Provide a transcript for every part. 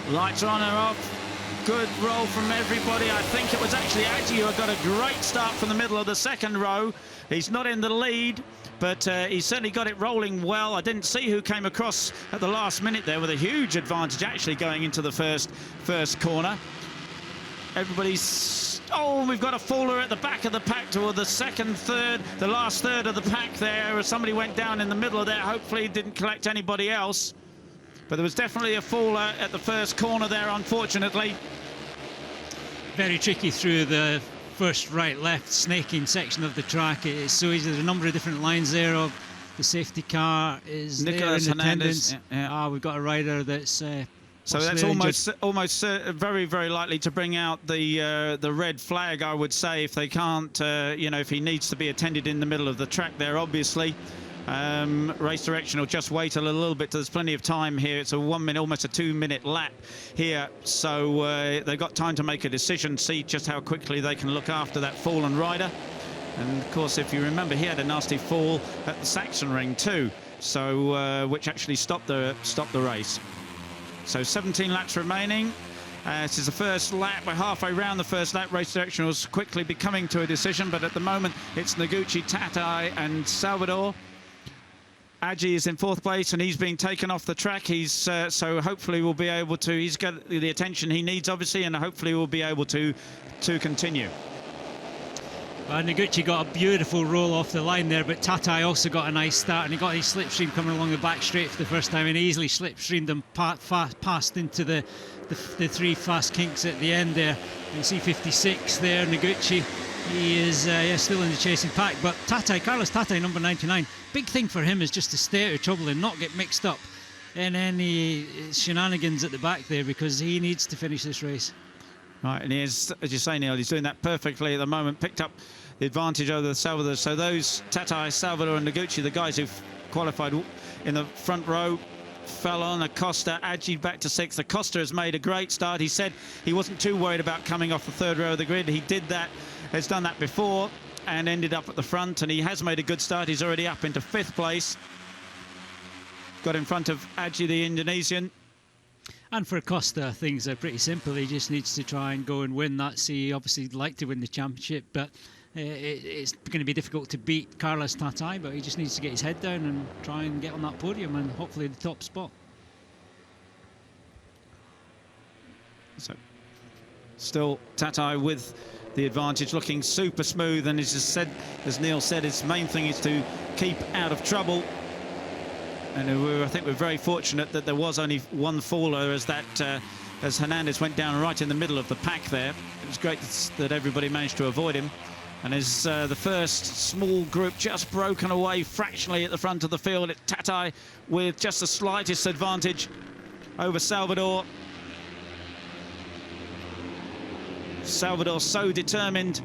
Lights are on or off. Good roll from everybody. I think it was actually Aji who got a great start from the middle of the second row. He's not in the lead, but he certainly got it rolling well. I didn't see who came across at the last minute there with a huge advantage actually going into the first corner. Everybody's... Oh, we've got a faller at the back of the pack toward the second, third, the last third of the pack there. Somebody went down in the middle of there. Hopefully didn't collect anybody else. But there was definitely a faller at the first corner there, unfortunately. Very tricky through the first right-left snaking section of the track. It's so easy. There's a number of different lines there. Of the safety car is Nicholas there in Hernandez. attendance. Yeah. We've got a rider that's... so that's almost very, very likely to bring out the red flag, I would say, if they can't, you know, if he needs to be attended in the middle of the track there, obviously. Race direction will just wait a little bit. There's plenty of time here. It's a 1 minute, almost a 2 minute lap here. So they've got time to make a decision, see just how quickly they can look after that fallen rider. And of course, if you remember, he had a nasty fall at the Saxon Ring too. So which actually stopped the race. So 17 laps remaining. This is the first lap. We're halfway round the first lap. Race direction was quickly be coming to a decision, but at the moment it's Noguchi, Tatai and Salvador. Aji is in fourth place and he's being taken off the track. He's so hopefully we'll be able to, he's got the attention he needs obviously, and hopefully we'll be able to continue. Noguchi got a beautiful roll off the line there, but Tatai also got a nice start, and he got his slipstream coming along the back straight for the first time and easily slipstreamed them past into the three fast kinks at the end there. You see 56 there, Noguchi. He is still in the chasing pack, but Carlos Tatai, number 99, big thing for him is just to stay out of trouble and not get mixed up in any shenanigans at the back there, because he needs to finish this race. Right, and he is, as you say, Neil, he's doing that perfectly at the moment, picked up the advantage over the Salvador. So those, Tatai, Salvador and Noguchi, the guys who've qualified in the front row, fell on. Acosta, Aji back to sixth. Acosta has made a great start. He said he wasn't too worried about coming off the third row of the grid. He did that, has done that before and ended up at the front, and he has made a good start. He's already up into fifth place. Got in front of Aji, the Indonesian. And for Acosta, things are pretty simple. He just needs to try and go and win that. He obviously like to win the championship, but it's going to be difficult to beat Carlos Tatai, but he just needs to get his head down and try and get on that podium and hopefully the top spot. So still Tatai with the advantage, looking super smooth, and as Neil said, his main thing is to keep out of trouble. And I think we're very fortunate that there was only one faller as Hernandez went down right in the middle of the pack there. It was great that everybody managed to avoid him. And as the first small group just broken away fractionally at the front of the field, Tatai with just the slightest advantage over Salvador. Salvador so determined.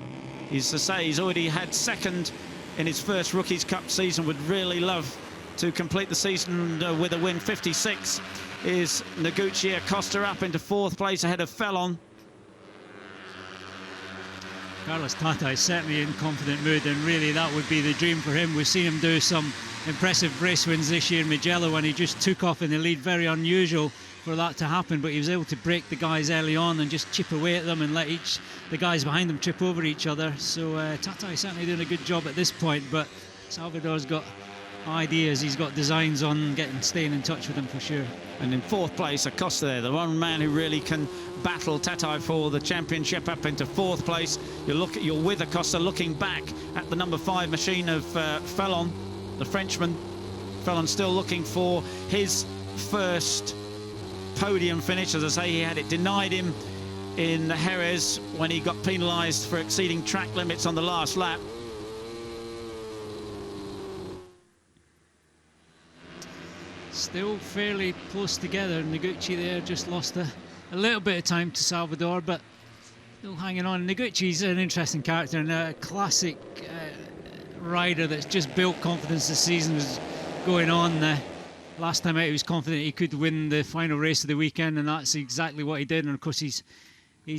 He's to say he's already had second in his first Rookies Cup season, would really love to complete the season with a win. 56 is Noguchi. Acosta up into fourth place ahead of Fellon. Carlos Tatai is certainly in confident mood, and really that would be the dream for him. We've seen him do some impressive race wins this year in Mugello when he just took off in the lead. Very unusual for that to happen, but he was able to break the guys early on and just chip away at them and let the guys behind them trip over each other. So Tatai certainly doing a good job at this point, but Salvador's got ideas, he's got designs on staying in touch with them for sure. And in fourth place, Acosta there, the one man who really can battle Tatai for the championship, up into fourth place. You're with Acosta, looking back at the number 5 machine of Fellon, the Frenchman. Fellon still looking for his first podium finish. As I say, he had it denied him in Jerez when he got penalised for exceeding track limits on the last lap. Still fairly close together. Noguchi there just lost a little bit of time to Salvador, but still hanging on. Noguchi's an interesting character and a classic rider that's just built confidence. The season was going on. Last time out he was confident he could win the final race of the weekend, and that's exactly what he did. And of course he's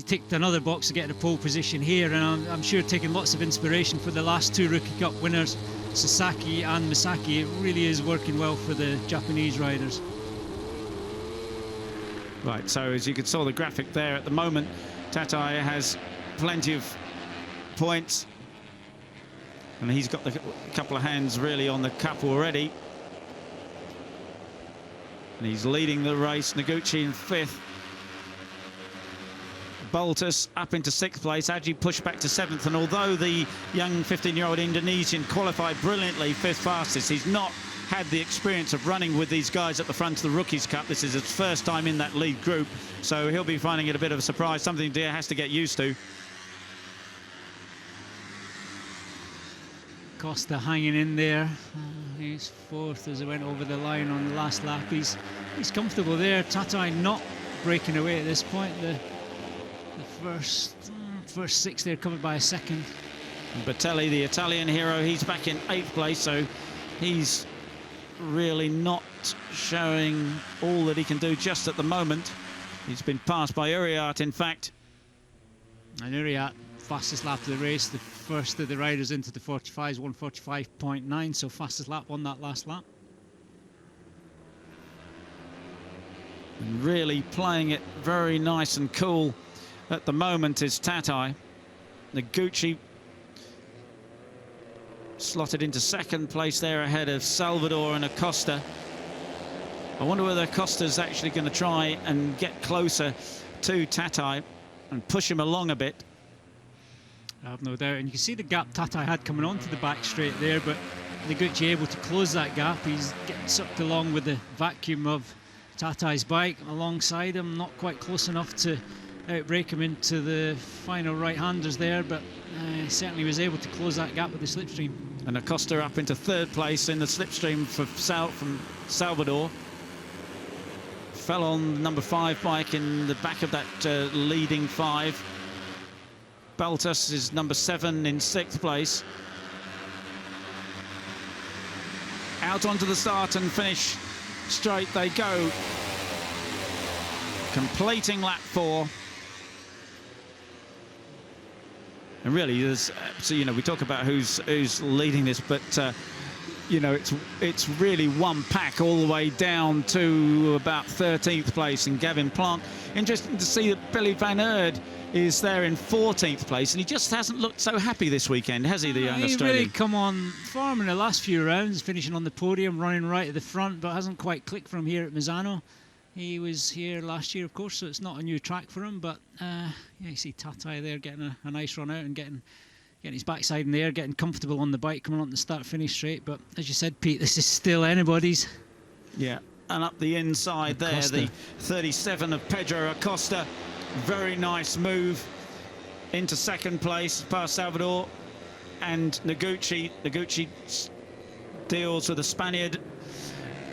ticked another box to get in a pole position here, and I'm sure taking lots of inspiration for the last 2 Rookie Cup winners, Sasaki and Misaki. It really is working well for the Japanese riders. Right, so as you can saw the graphic there, at the moment, Tatai has plenty of points. And he's got a couple of hands really on the cup already. And he's leading the race. Noguchi in 5th. Baltus up into 6th place. Aji pushed back to 7th. And although the young 15-year-old Indonesian qualified brilliantly 5th fastest, he's not had the experience of running with these guys at the front of the Rookies Cup. This is his first time in that lead group. So he'll be finding it a bit of a surprise, something Deere has to get used to. Costa hanging in there. He's 4th as he went over the line on the last lap. He's comfortable there. Tatai not breaking away at this point. The first 6 there covered by a second. And Batelli, the Italian hero, he's back in 8th place, so he's really not showing all that he can do just at the moment. He's been passed by Uriart, in fact. And Uriart, fastest lap of the race, the first of the riders into the 45s, 1:45.9, so fastest lap on that last lap. And really playing it very nice and cool at the moment is Tatai. Noguchi slotted into 2nd place there ahead of Salvador and Acosta. I wonder whether Acosta's actually going to try and get closer to Tatai and push him along a bit. I have no doubt, and you can see the gap Tatai had coming onto the back straight there, but Noguchi able to close that gap. He's getting sucked along with the vacuum of Tatai's bike alongside him, not quite close enough to outbrake him into the final right-handers there, but certainly was able to close that gap with the slipstream. And Acosta up into 3rd place in the slipstream from Salvador. Fell on number 5 bike in the back of that leading 5. Baltus is number 7 in 6th place. Out onto the start and finish straight they go. Completing lap 4. And really, there's so we talk about who's leading this, but it's really one pack all the way down to about 13th place in Gavin Planck. Interesting to see that Billy Van Eerd is there in 14th place, and he just hasn't looked so happy this weekend, has he, the young Australian? He really come on form in the last few rounds, finishing on the podium, running right at the front, but hasn't quite clicked for him here at Misano. He was here last year, of course, so it's not a new track for him, but you see Tatai there getting a nice run out and getting his backside in the air, getting comfortable on the bike, coming on the start-finish straight. But as you said, Pete, this is still anybody's. Yeah, and up the inside Acosta. There, the 37 of Pedro Acosta. Very nice move into 2nd place past Salvador and Noguchi. Noguchi deals with the Spaniard,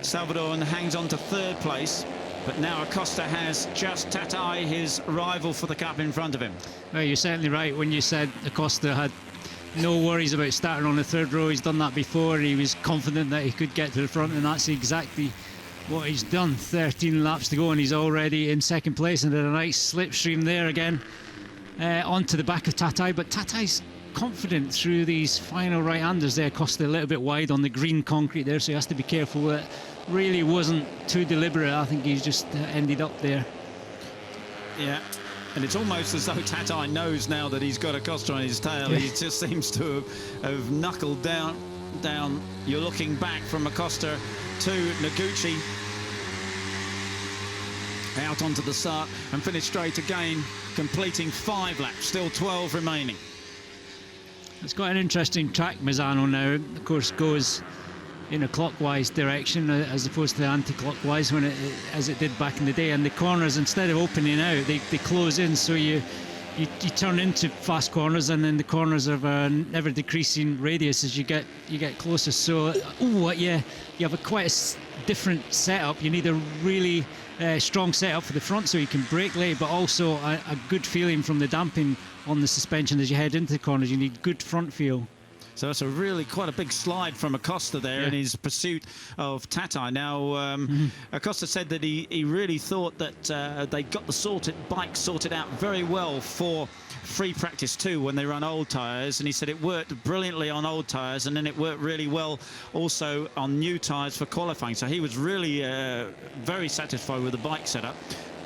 Salvador, and hangs on to 3rd place. But now Acosta has just Tatai, his rival for the cup, in front of him. Well, you're certainly right when you said Acosta had no worries about starting on the 3rd row. He's done that before. He was confident that he could get to the front, and that's exactly what he's done. 13 laps to go, and he's already in 2nd place, and a nice slipstream there again onto the back of Tatai. But Tatai's confident through these final right-handers there. Acosta a little bit wide on the green concrete there, so he has to be careful. That really wasn't too deliberate. I think he's just ended up there. Yeah, and it's almost as though Tatai knows now that he's got Acosta on his tail. He just seems to have knuckled down. You're looking back from Acosta to Noguchi. Out onto the start and finish straight again, completing 5 laps, still 12 remaining. It's quite an interesting track, Misano now. Of course, goes in a clockwise direction as opposed to the anti-clockwise as it did back in the day. And the corners, instead of opening out, they close in, so you turn into fast corners, and then the corners have an ever decreasing radius as you get closer. So you have quite a different setup. You need a really strong setup for the front so you can brake late, but also a good feeling from the damping on the suspension as you head into the corners. You need good front feel. So that's a really quite a big slide from Acosta there in his pursuit of Tatai. Now, Acosta said that he really thought that they got the bike sorted out very well for free practice too when they run old tyres, and he said it worked brilliantly on old tyres, and then it worked really well also on new tyres for qualifying. So he was really very satisfied with the bike setup.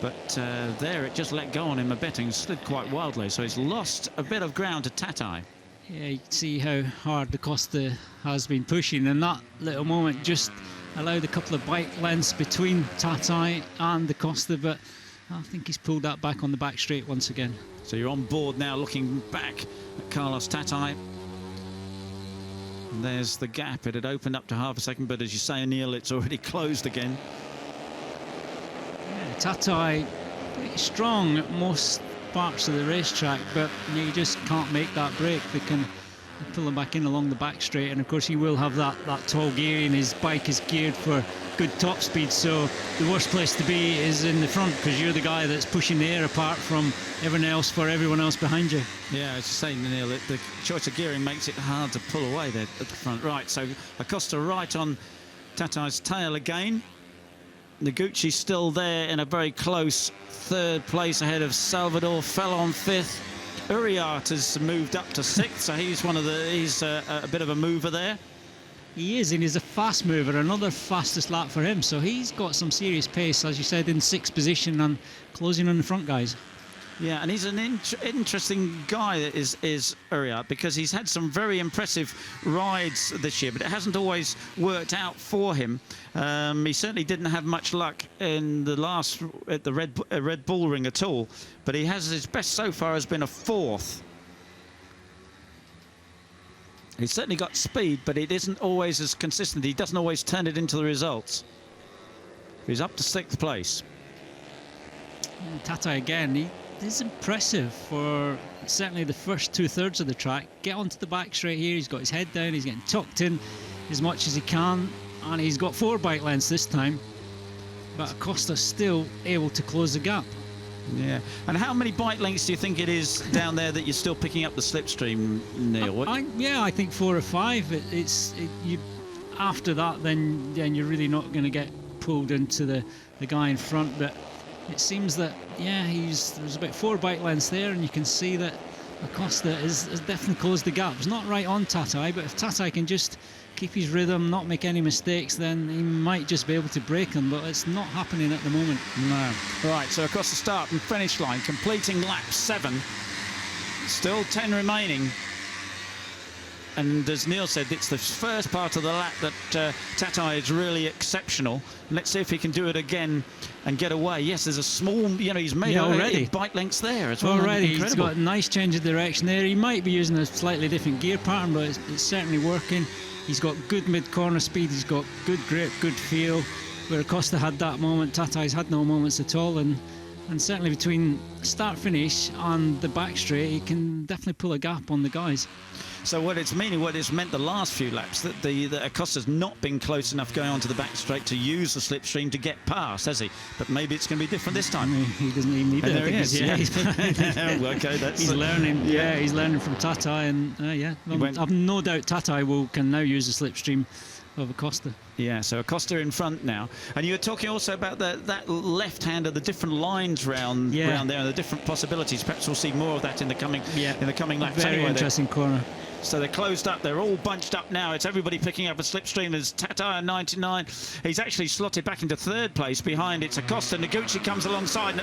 But there it just let go on him a bit and slid quite wildly. So he's lost a bit of ground to Tatai. Yeah, you can see how hard the Costa has been pushing, and that little moment just allowed a couple of bike lengths between Tatai and the Costa, but I think he's pulled that back on the back straight once again. So you're on board now, looking back at Carlos Tatai. And there's the gap. It had opened up to half a second, but as you say, Neil, it's already closed again. Yeah, Tatai pretty strong at most parts of the racetrack, but you just can't make that break. They can pull him back in along the back straight, and of course he will have that tall gearing. His bike is geared for good top speed, so the worst place to be is in the front, because you're the guy that's pushing the air apart from everyone else for everyone else behind you. Yeah, as you say, Neil, the choice of gearing makes it hard to pull away there at the front. Right, so Acosta right on Tatai's tail again. Noguchi's still there in a very close third place ahead of Salvador, fell on fifth. Uriart has moved up to sixth, so he's a bit of a mover there. He is, and he's a fast mover, another fastest lap for him, so he's got some serious pace, as you said, in sixth position and closing on the front guys. Yeah, and he's an interesting guy, is Uriart, because he's had some very impressive rides this year, but it hasn't always worked out for him. He certainly didn't have much luck in at the Red Bull Ring at all, but his best so far has been a fourth. He's certainly got speed, but it isn't always as consistent. He doesn't always turn it into the results. He's up to sixth place. And Tatai again, he is impressive for certainly the first two-thirds of the track. Get onto the back straight here, he's got his head down, he's getting tucked in as much as he can, and he's got 4 bike lengths this time, but Acosta's still able to close the gap. Yeah, and how many bike lengths do you think it is down there that you're still picking up the slipstream, Neil? I think 4 or 5. After that, then you're really not going to get pulled into the guy in front, but it seems that, yeah, there's about 4 bike lengths there, and you can see that Acosta has definitely closed the gap. It's not right on Tatai, but if Tatai can just keep his rhythm, not make any mistakes, then he might just be able to break him, but it's not happening at the moment. No. Right, so across the start and finish line, completing lap 7, still 10 remaining. And as Neil said, it's the first part of the lap that Tatai is really exceptional. Let's see if he can do it again and get away. Yes, there's a small, he's made already bike lengths there as well. Already, he's got a nice change of direction there. He might be using a slightly different gear pattern, but it's certainly working. He's got good mid-corner speed, he's got good grip, good feel. Where Acosta had that moment, Tatai's had no moments at all, and certainly between start-finish and the back straight, he can definitely pull a gap on the guys. So what it's meant the last few laps, that Acosta's not been close enough going onto the back straight to use the slipstream to get past, has he? But maybe it's going to be different this time. He doesn't even need it. There he is. Yeah. Okay, he's learning. Yeah, he's learning from Tatai, and I've no doubt Tatai can now use the slipstream of Acosta. Yeah, so Acosta in front now. And you were talking also about that left-hander, the different lines round there, and the different possibilities. Perhaps we'll see more of that in the coming laps. Very interesting corner. So they're closed up. They're all bunched up now. It's everybody picking up a slipstream. There's Tatai at 99. He's actually slotted back into third place behind. It's Acosta. Noguchi comes alongside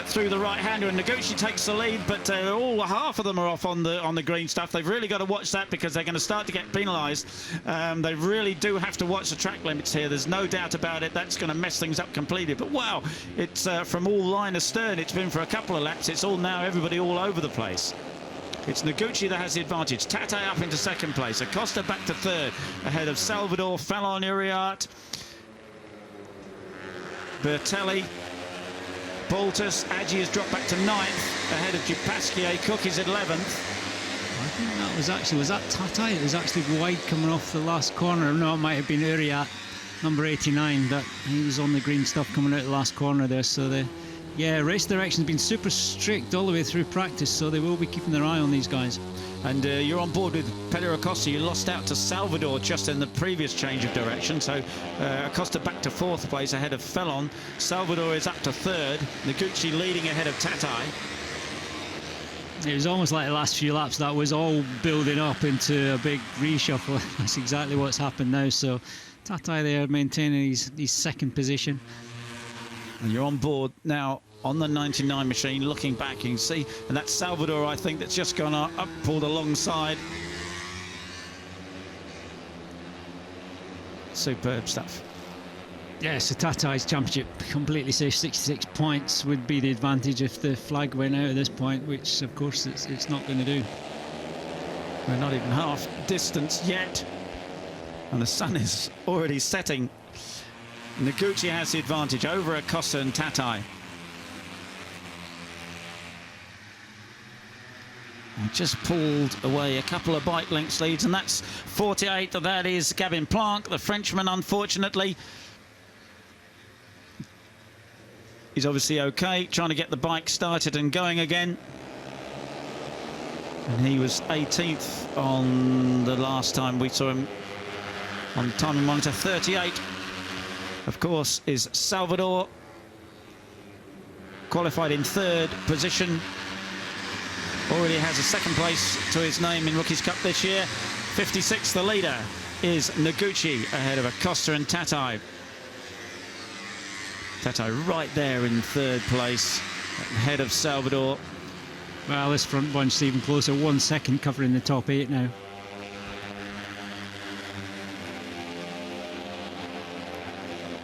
through the right-hander, and Noguchi takes the lead. But half of them are off on the green stuff. They've really got to watch that, because they're going to start to get penalised. They really do have to watch the track limits here. There's no doubt about it. That's going to mess things up completely. But wow, it's from all line astern. It's been for a couple of laps. It's all now everybody all over the place. It's Noguchi that has the advantage. Tatai up into second place. Acosta back to third, ahead of Salvador, Fallon, Uriart, Bertelli, Baltus. Aggi has dropped back to 9th, ahead of Dupasquier. Cook is 11th. I think that was that Tatai? It was actually wide coming off the last corner. No, it might have been Uriart, number 89, that he was on the green stuff coming out the last corner there. So race direction's been super strict all the way through practice, so they will be keeping their eye on these guys. And you're on board with Pedro Acosta. You lost out to Salvador just in the previous change of direction. So Acosta back to 4th place ahead of Fallon. Salvador is up to 3rd. Noguchi leading ahead of Tatai. It was almost like the last few laps that was all building up into a big reshuffle. That's exactly what's happened now. So Tatai there maintaining his second position. And you're on board now on the 99 machine, looking back, you can see, and that's Salvador, I think, that's just gone up, pulled alongside. Superb stuff. Yeah, so Tatai's championship completely safe. 66 points would be the advantage if the flag went out at this point, which of course it's not going to do. We're not even half distance yet, and the sun is already setting. Noguchi has the advantage over Acosta and Tatai. And just pulled away a couple of bike lengths leads, and that's 48. That is Gavin Planck, the Frenchman, unfortunately. He's obviously okay, trying to get the bike started and going again. And he was 18th on the last time we saw him on timing monitor. 38, of course, is Salvador, qualified in 3rd position. Already has a 2nd place to his name in Rookies Cup this year. 56th, the leader, is Noguchi, ahead of Acosta and Tatai. Tatai right there in 3rd place, ahead of Salvador. Well, this front bunch's even closer. 1 second covering the top 8 now.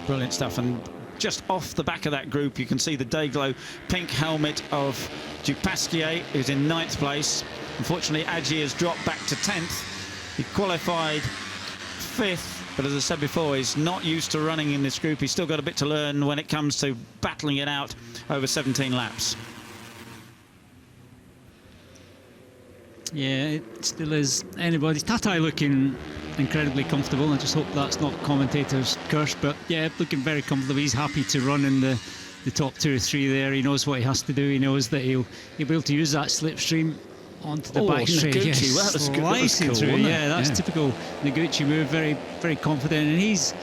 Brilliant stuff. And just off the back of that group, you can see the Dayglow pink helmet of Dupasquier, who's in 9th place. Unfortunately, Adji has dropped back to 10th. He qualified 5th, but as I said before, he's not used to running in this group. He's still got a bit to learn when it comes to battling it out over 17 laps. Yeah, it still is anybody's. Tatai looking incredibly comfortable. I just hope that's not commentator's curse, but yeah, looking very comfortable. He's happy to run in the top 2 or 3 there. He knows what he has to do. He knows that he'll be able to use that slipstream onto the back straight. Noguchi, well, that was cool, through. Yeah, that's yeah. typical Noguchi move. Very, very confident, and he's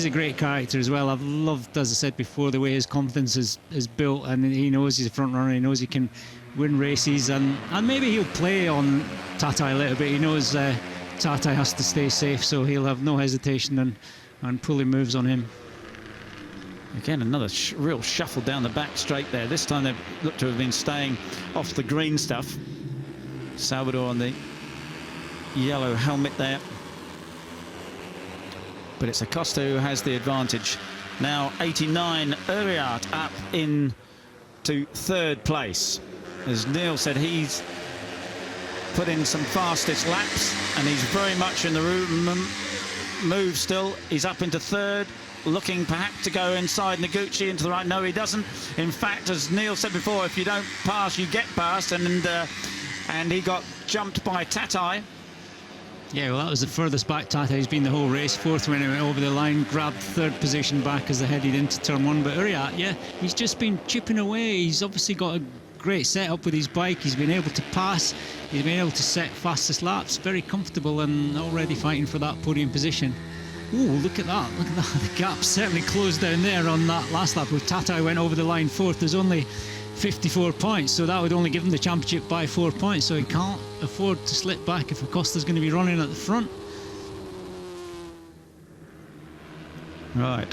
a great character as well. I've loved, as I said before, the way his confidence is built, and he knows he's a front runner. He knows he can win races, and maybe he'll play on Tatai a little bit. He knows Tatai has to stay safe, so he'll have no hesitation and pulling moves on him. Again, another real shuffle down the back straight there. This time they look to have been staying off the green stuff. Salvador on the yellow helmet there. But it's Acosta who has the advantage. Now 89, Uriart up in to 3rd place. As Neil said, he's put in some fastest laps, and he's very much in the move still. He's up into 3rd, looking perhaps to go inside Noguchi into the right. No, he doesn't. In fact, as Neil said before, if you don't pass, you get past, and he got jumped by Tatai. Yeah, well, that was the furthest back Tatai's been the whole race. 4th when he went over the line, grabbed 3rd position back as they headed into turn 1. But Uriart, yeah, he's just been chipping away. He's obviously got a great setup with his bike. He's been able to pass. He's been able to set fastest laps. Very comfortable and already fighting for that podium position. Ooh, look at that. Look at that. The gap certainly closed down there on that last lap. Where Tatai went over the line 4th. There's only 54 points, so that would only give him the championship by 4 points, so he can't afford to slip back if Acosta's going to be running at the front. Right,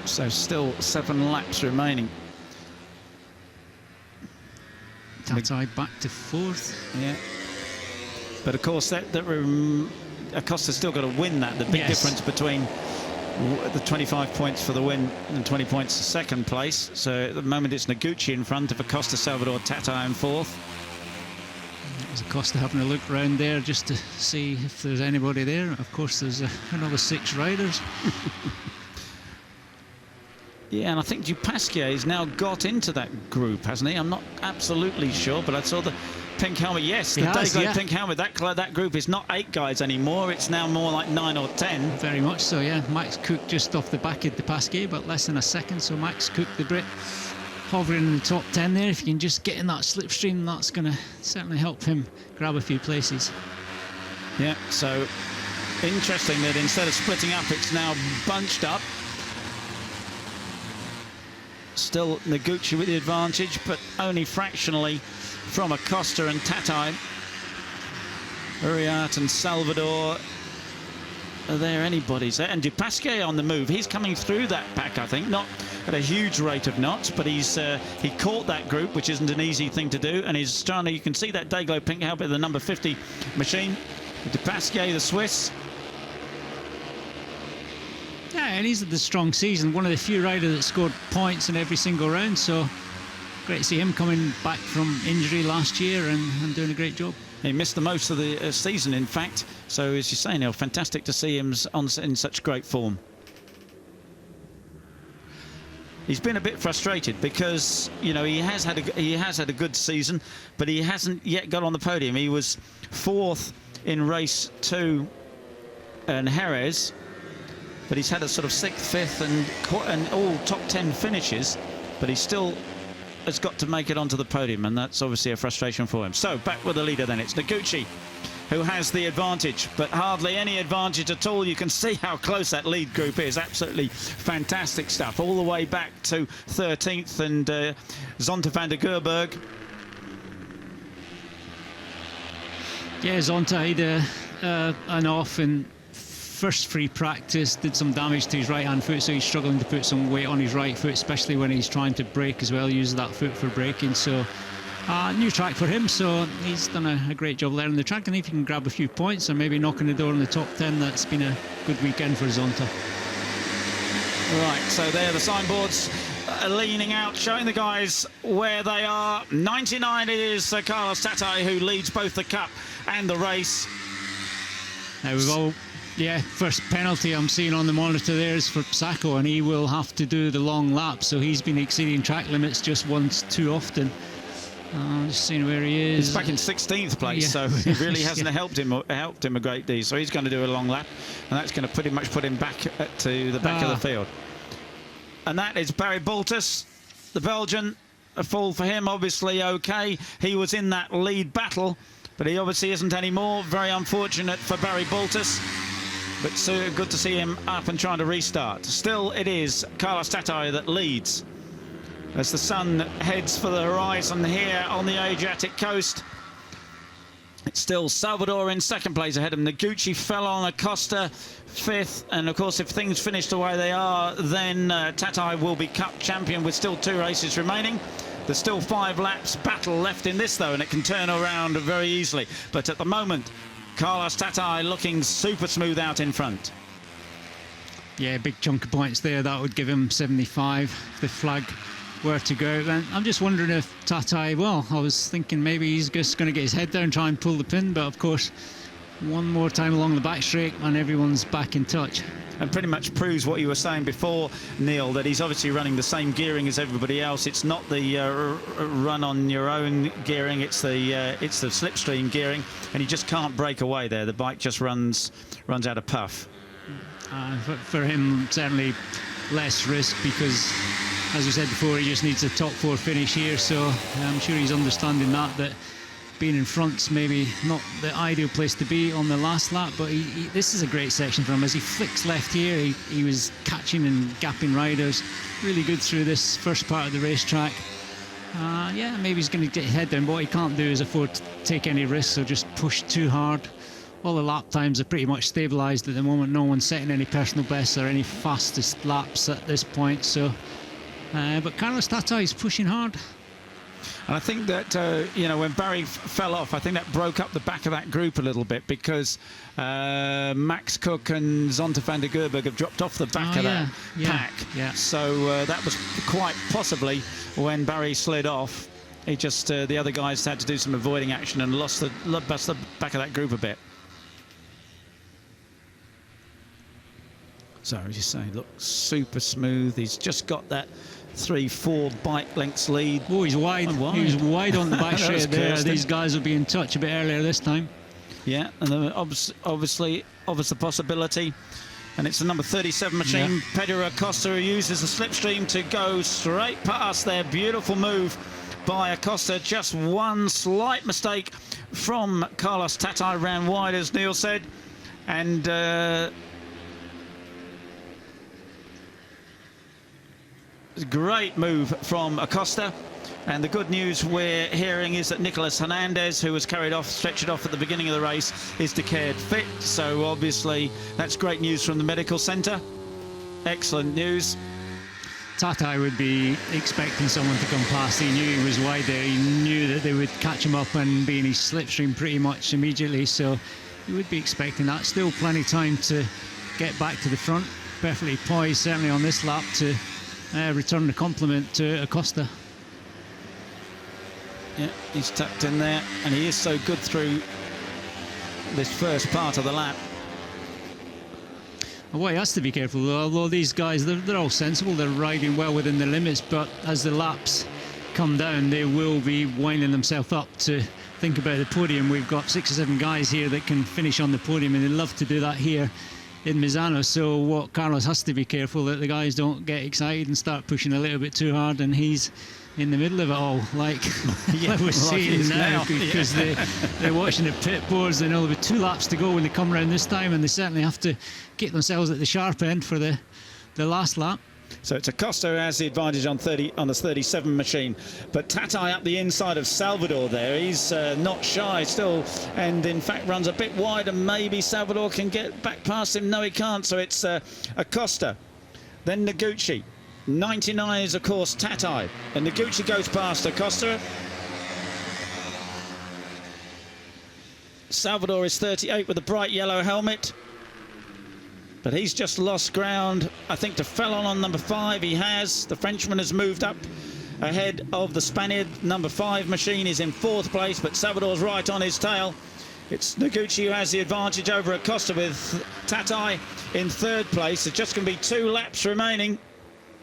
so still 7 laps remaining. Tatai back to 4th. Yeah, but of course Acosta's still got to win that. The big difference between the 25 points for the win and 20 points for 2nd place. So at the moment it's Noguchi in front of Acosta, Salvador, Tatai in 4th. There's Acosta having a look around there just to see if there's anybody there. Of course there's another 6 riders. Yeah, and I think Dupasquier has now got into that group, hasn't he? I'm not absolutely sure, but I saw the pink helmet. Yes, the Dayglow pink helmet. That group is not 8 guys anymore. It's now more like 9 or 10. Very much so, yeah. Max Cook just off the back of Dupasquier, but less than a second. So Max Cook, the Brit, hovering in the top 10 there. If you can just get in that slipstream, that's going to certainly help him grab a few places. Yeah, so interesting that instead of splitting up, it's now bunched up. Still Noguchi with the advantage, but only fractionally from Acosta and Tatai. Uriart and Salvador, are there anybody's there? And Dupasquier on the move. He's coming through that pack, I think. Not at a huge rate of knots, but he caught that group, which isn't an easy thing to do, and he's trying to, you can see that Dayglow pink helmet, the number 50 machine, de Pasquier, the Swiss. Yeah, and he's had the strong season, one of the few riders that scored points in every single round, so great to see him coming back from injury last year and doing a great job. He missed the most of the season, in fact, so as you say, Neil, fantastic to see him in such great form. He's been a bit frustrated because, you know, he has had a good season, but he hasn't yet got on the podium. He was 4th in race 2 in Jerez, but he's had a sort of 6th, 5th and all top 10 finishes, but he still has got to make it onto the podium, and that's obviously a frustration for him. So back with the leader then, it's Noguchi who has the advantage, but hardly any advantage at all. You can see how close that lead group is. Absolutely fantastic stuff, all the way back to 13th and Zonta van der Gerberg. Yeah, Zonta had an off in first free practice, did some damage to his right hand foot, so he's struggling to put some weight on his right foot, especially when he's trying to brake as well, uses that foot for braking. So new track for him, so he's done a great job learning the track, and if he can grab a few points or maybe knocking the door in the top 10, that's been a good weekend for Zonta. Right, so there the signboards leaning out, showing the guys where they are. 99 it is Carlos Tatai who leads both the cup and the race. Now we've all, yeah, first penalty I'm seeing on the monitor there is for Sacco, and he will have to do the long lap, so he's been exceeding track limits just once too often. Just seeing where he is. He's back in 16th place, yeah. So he really hasn't helped him a great deal. So he's going to do a long lap, and that's going to pretty much put him back to the back of the field. And that is Barry Baltus, the Belgian. A fall for him, obviously okay. He was in that lead battle, but he obviously isn't anymore. Very unfortunate for Barry Baltus, but so good to see him up and trying to restart. Still, it is Carlos Tatai that leads as the sun heads for the horizon here on the Adriatic coast. It's still Salvador in 2nd place ahead of him. Noguchi fell on Acosta 5th, and of course if things finish the way they are, then Tatai will be cup champion with still 2 races remaining. There's still 5 laps battle left in this though, and it can turn around very easily, but at the moment Carlos Tatai looking super smooth out in front. Yeah, big chunk of points there. That would give him 75 if the flag were to go. And I'm just wondering if Tatai, well, I was thinking maybe he's just going to get his head down, try and pull the pin, but of course one more time along the back straight and everyone's back in touch. And pretty much proves what you were saying before, Neil, that he's obviously running the same gearing as everybody else. It's not the run on your own gearing, it's the slipstream gearing, and he just can't break away there. The bike just runs out of puff. For him, certainly less risk, because as we said before, he just needs a top 4 finish here, so I'm sure he's understanding that being in front's maybe not the ideal place to be on the last lap, but this is a great section for him. As he flicks left here, he was catching and gapping riders really good through this first part of the racetrack. Yeah, maybe he's going to get his head down, but what he can't do is afford to take any risks or just push too hard. All the lap times are pretty much stabilised at the moment. No one's setting any personal bests or any fastest laps at this point, so but Carlos Tatai is pushing hard. And I think that, you know, when Barry fell off, I think that broke up the back of that group a little bit, because Max Cook and Zonta van der Gerberg have dropped off the back of that pack. Yeah. So that was quite possibly when Barry slid off. He just, the other guys had to do some avoiding action and lost the back of that group a bit. So as you say, looks super smooth. He's just got that 3-4 bike lengths lead. Oh, he's wide. He's wide on the back straight there. These guys will be in touch a bit earlier this time. Yeah, and then obviously offers the possibility. And it's the number 37 machine, Pedro Acosta, who uses the slipstream to go straight past there. Beautiful move by Acosta. Just one slight mistake from Carlos Tatai. Ran wide, as Neil said. And great move from Acosta. And the good news we're hearing is that Nicolas Hernandez, who was stretched off at the beginning of the race, is declared fit. So obviously that's great news from the medical centre. Excellent news. Tatai would be expecting someone to come past. He knew he was wide there. He knew that they would catch him up and be in his slipstream pretty much immediately. So he would be expecting that. Still plenty of time to get back to the front. Perfectly poised, certainly on this lap, to return the compliment to Acosta. Yeah, he's tucked in there, and he is so good through this first part of the lap. Well, he has to be careful, although these guys, they're all sensible, they're riding well within the limits, but as the laps come down, they will be winding themselves up to think about the podium. We've got 6 or 7 guys here that can finish on the podium, and they love to do that here in Misano. So what Carlos has to be careful that the guys don't get excited and start pushing a little bit too hard, and he's in the middle of it all, like we're seeing now, because they're watching the pit boards. They know there'll be 2 laps to go when they come around this time, and they certainly have to keep themselves at the sharp end for the last lap. So it's Acosta who has the advantage on the 37 machine, but Tatai up the inside of Salvador there. He's not shy still, and in fact runs a bit wide, and maybe Salvador can get back past him. No, he can't. So it's Acosta, then Noguchi. 99 is, of course, Tatai. And Noguchi goes past Acosta. Salvador is 38 with a bright yellow helmet. But he's just lost ground, I think, to Fellon on number 5. He has. The Frenchman has moved up ahead of the Spaniard. Number 5 machine is in 4th place, but Salvador's right on his tail. It's Noguchi who has the advantage over Acosta, with Tatai in 3rd place. There's just going to be 2 laps remaining.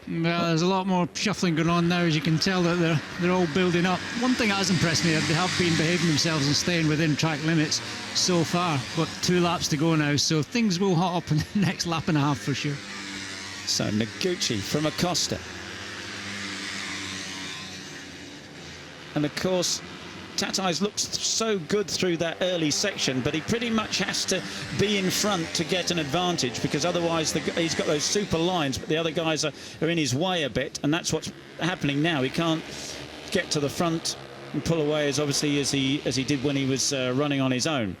Well, there's a lot more shuffling going on now, as you can tell that they're all building up. One thing that has impressed me, they have been behaving themselves and staying within track limits so far, but 2 laps to go now, so things will hot up in the next lap and a half for sure. So Noguchi from Acosta. And of course, Tatai's looks so good through that early section, but he pretty much has to be in front to get an advantage, because otherwise he's got those super lines, but the other guys are in his way a bit, and that's what's happening now. He can't get to the front and pull away as obviously as he did when he was running on his own.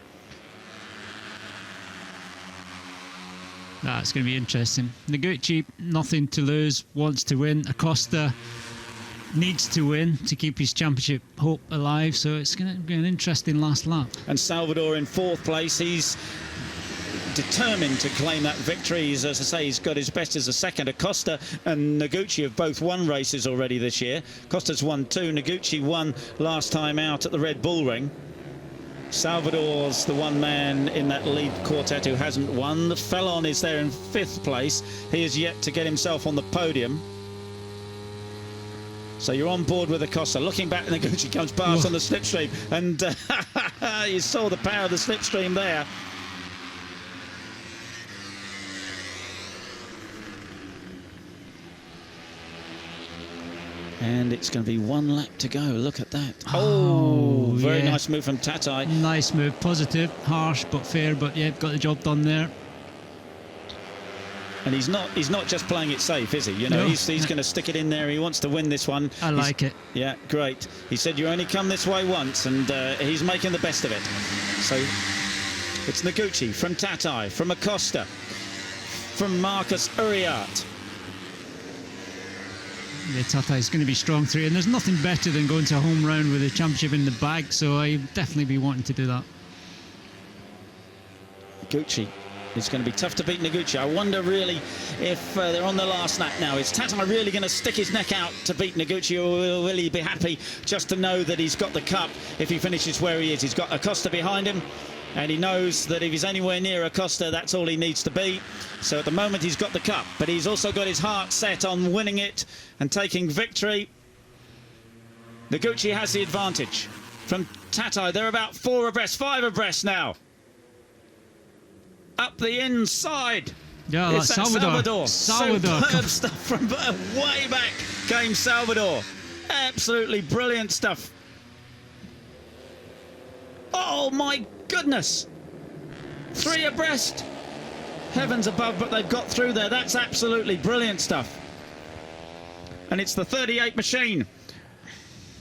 That's going to be interesting. Noguchi, nothing to lose, wants to win. Acosta needs to win to keep his championship hope alive, so it's going to be an interesting last lap. And Salvador in 4th place. He's determined to claim that victory. He's, as I say, he's got his best as a second. Acosta and Noguchi have both won races already this year. Acosta's won 2. Noguchi won last time out at the Red Bull Ring. Salvador's the one man in that lead quartet who hasn't won. The Fellon is there in 5th place. He is yet to get himself on the podium. So you're on board with Acosta. Looking back, Noguchi comes past on the slipstream, and you saw the power of the slipstream there. And it's going to be 1 lap to go. Look at that. Oh, very nice move from Tatai. Nice move, positive, harsh but fair, but yeah, got the job done there. And he's not just playing it safe, is he? You know, he's going to stick it in there. He wants to win this one. I like it. Yeah, great. He said you only come this way once, and he's making the best of it. So it's Noguchi from Tatai, from Acosta, from Marcus Uriart. Yeah, Tatai's going to be strong 3, and there's nothing better than going to a home round with a championship in the bag, so I'd definitely be wanting to do that. Noguchi. It's going to be tough to beat Noguchi. I wonder really if they're on the last lap now. Is Tatai really going to stick his neck out to beat Noguchi, or will he be happy just to know that he's got the cup if he finishes where he is? He's got Acosta behind him, and he knows that if he's anywhere near Acosta, that's all he needs to be. So at the moment he's got the cup, but he's also got his heart set on winning it and taking victory. Noguchi has the advantage from Tatai. They're about 4 abreast, 5 abreast now. Up the inside. Yeah, that's Salvador. Superb stuff from way back came Salvador. Absolutely brilliant stuff. Oh my goodness. 3 abreast. Heavens above, but they've got through there. That's absolutely brilliant stuff. And it's the 38 machine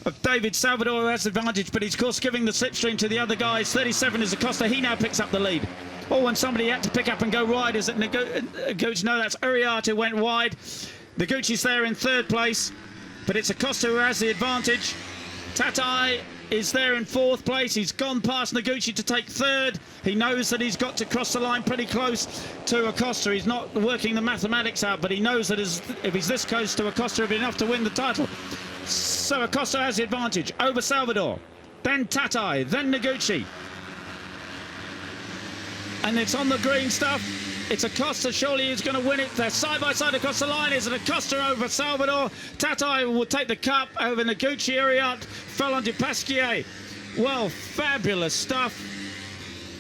of David Salvador who has the advantage, but he's of course giving the slipstream to the other guys. 37 is Acosta. He now picks up the lead. Oh, and somebody had to pick up and go wide. Is it Noguchi? No, that's Uriart who went wide. Noguchi's there in third place, but it's Acosta who has the advantage. Tatai is there in fourth place. He's gone past Noguchi to take third. He knows that he's got to cross the line pretty close to Acosta. He's not working the mathematics out, but he knows that if he's this close to Acosta, it'll be enough to win the title. So Acosta has the advantage over Salvador, then Tatai, then Noguchi. And it's on the green stuff. It's Acosta, surely he's going to win it. They're side by side across the line. Is it Acosta over Salvador? Tatai will take the cup over Noguchi. Uriart fell on Dupasquier. Well, fabulous stuff.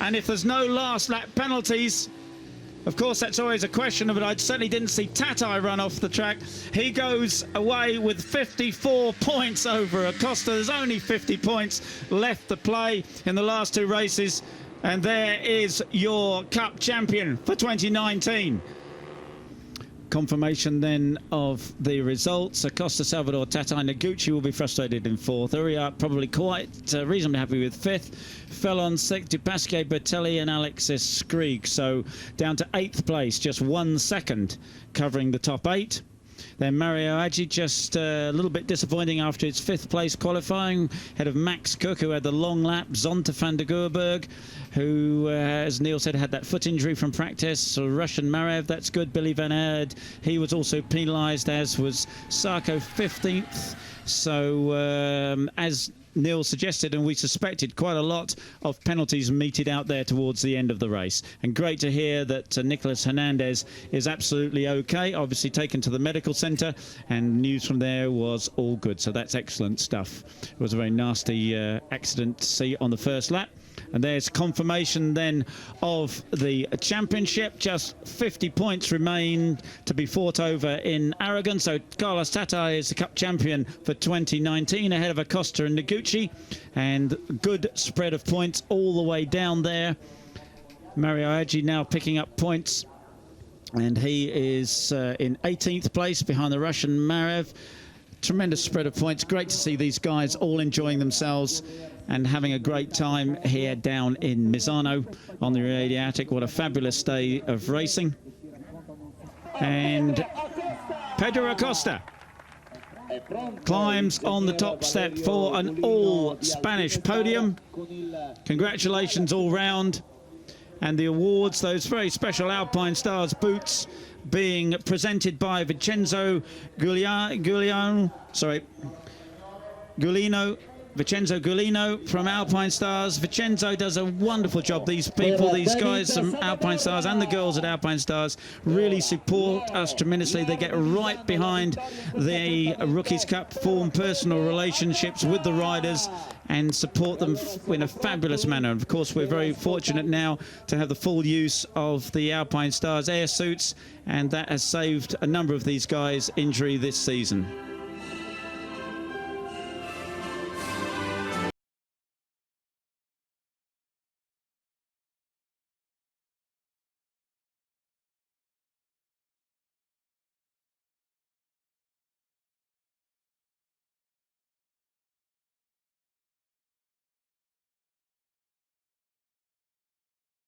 And if there's no last lap penalties, of course, that's always a question, but I certainly didn't see Tatai run off the track. He goes away with 54 points over Acosta. There's only 50 points left to play in the last two races. And there is your Cup champion for 2019. Confirmation then of the results. Acosta, Salvador, Tatai, Noguchi will be frustrated in fourth. Uriart probably quite reasonably happy with fifth. Fellon sixth, Dupasquier, Bertelli and Alexis Skrieg. So down to eighth place, just 1 second covering the top 8. Then Mario Aggi just a little bit disappointing after his fifth place qualifying, ahead of Max Cook, who had the long lap, Zonta van der Goorberg, who, as Neil said, had that foot injury from practice. So Russian Marev, that's good. Billy Van Aert, he was also penalised, as was Sarko 15th. So as Neil suggested, and we suspected, quite a lot of penalties meted out there towards the end of the race. And great to hear that Nicolas Hernandez is absolutely okay, obviously taken to the medical centre, and news from there was all good. So that's excellent stuff. It was a very nasty accident to see on the first lap. And there's confirmation then of the championship. Just 50 points remain to be fought over in Aragon. So Carlos Tatai is the Cup champion for 2019, ahead of Acosta and Noguchi. And good spread of points all the way down there. Mario Aggi now picking up points. And he is in 18th place behind the Russian Marev. Tremendous spread of points. Great to see these guys all enjoying themselves and having a great time here down in Misano on the Adriatic. What a fabulous day of racing. And Pedro Acosta climbs on the top step for an all-Spanish podium. Congratulations all round. And the awards, those very special Alpine Stars boots, being presented by Vincenzo Gulino from Alpine Stars. Vincenzo does a wonderful job. These people, these guys from Alpine Stars and the girls at Alpine Stars really support us tremendously. They get right behind the Rookies Cup, form personal relationships with the riders and support them in a fabulous manner. Of course, we're very fortunate now to have the full use of the Alpine Stars air suits, and that has saved a number of these guys injury this season.